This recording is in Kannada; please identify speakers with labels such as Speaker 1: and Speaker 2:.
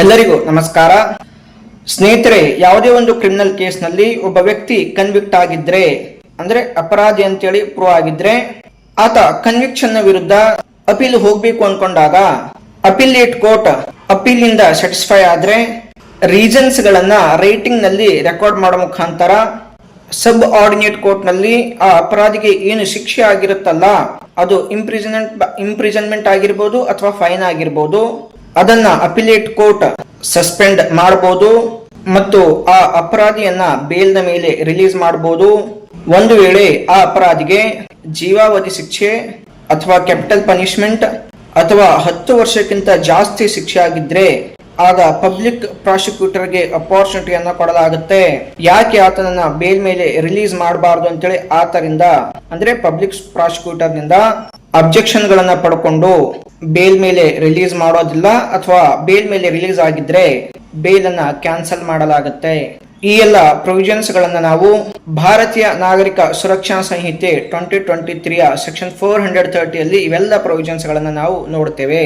Speaker 1: ಎಲ್ಲರಿಗೂ ನಮಸ್ಕಾರ ಸ್ನೇಹಿತರೆ. ಯಾವುದೇ ಒಂದು ಕ್ರಿಮಿನಲ್ ಕೇಸ್ನಲ್ಲಿ ಒಬ್ಬ ವ್ಯಕ್ತಿ ಕನ್ವಿಕ್ಟ್ ಆಗಿದ್ರೆ ಅಂದ್ರೆ ಅಪರಾಧಿ ಅಂತೇಳಿ ಪ್ರೂವ್ ಆಗಿದ್ರೆ ಆತ ಕನ್ವಿಕ್ಷನ್ ವಿರುದ್ಧ ಅಪೀಲ್ ಹೋಗ್ಬೇಕು ಅನ್ಕೊಂಡಾಗ ಅಪೀಲೇಟ್ ಕೋರ್ಟ್ ಅಪೀಲ್ ಇಂದ ಸ್ಯಾಟಿಸ್ಫೈ ಆದ್ರೆ ರೀಸನ್ಸ್ ಗಳನ್ನ ರೈಟಿಂಗ್ ನಲ್ಲಿ ರೆಕಾರ್ಡ್ ಮಾಡೋ ಮುಖಾಂತರ ಸಬ್ ಆರ್ಡಿನೇಟ್ ಕೋರ್ಟ್ ನಲ್ಲಿ ಆ ಅಪರಾಧಿಗೆ ಏನು ಶಿಕ್ಷೆ ಆಗಿರುತ್ತಲ್ಲ ಅದು ಇಂಪ್ರಿಸನ್ಮೆಂಟ್ ಆಗಿರ್ಬೋದು ಅಥವಾ ಫೈನ್ ಆಗಿರ್ಬೋದು, ಅದನ್ನ ಅಪಿಲೇಟ್ ಕೋರ್ಟ್ ಸಸ್ಪೆಂಡ್ ಮಾಡಬಹುದು ಮತ್ತು ಆ ಅಪರಾಧಿಯನ್ನ ಬೇಲ್ನ ಮೇಲೆ ರಿಲೀಸ್ ಮಾಡಬಹುದು. ಒಂದು ವೇಳೆ ಆ ಅಪರಾಧಿಗೆ ಜೀವಾವಧಿ ಶಿಕ್ಷೆ ಅಥವಾ ಕ್ಯಾಪಿಟಲ್ ಪನಿಷ್ಮೆಂಟ್ ಅಥವಾ 10 ವರ್ಷಕ್ಕಿಂತ ಜಾಸ್ತಿ ಶಿಕ್ಷೆ ಆಗಿದ್ರೆ ಆಗ ಪಬ್ಲಿಕ್ ಪ್ರಾಸಿಕ್ಯೂಟರ್ಗೆ ಅಪಾರ್ಚುನಿಟಿಯನ್ನ ಕೊಡಲಾಗುತ್ತೆ. ಯಾಕೆ ಆತನನ್ನ ಬೇಲ್ ಮೇಲೆ ರಿಲೀಸ್ ಮಾಡಬಾರ್ದು ಅಂತೇಳಿ ಆತರಿಂದ ಅಂದ್ರೆ ಪಬ್ಲಿಕ್ ಪ್ರಾಸಿಕ್ಯೂಟರ್ ನಿಂದ ಅಬ್ಜೆಕ್ಷನ್ ಗಳನ್ನ ಪಡ್ಕೊಂಡು ಬೇಲ್ ಮೇಲೆ ರಿಲೀಸ್ ಮಾಡೋದಿಲ್ಲ ಅಥವಾ ಬೇಲ್ ಮೇಲೆ ರಿಲೀಸ್ ಆಗಿದ್ರೆ ಬೇಲ್ ಅನ್ನ ಕ್ಯಾನ್ಸಲ್ ಮಾಡಲಾಗುತ್ತೆ. ಈ ಎಲ್ಲ ಪ್ರೊವಿಷನ್ಸ್ ಗಳನ್ನ ನಾವು ಭಾರತೀಯ ನಾಗರಿಕ ಸುರಕ್ಷಾ ಸಂಹಿತೆ 2023 ಸೆಕ್ಷನ್ 430 ಅಲ್ಲಿ ಇವೆಲ್ಲ ಪ್ರೊವಿಷನ್ಸ್ ಗಳನ್ನ ನಾವು ನೋಡ್ತೇವೆ.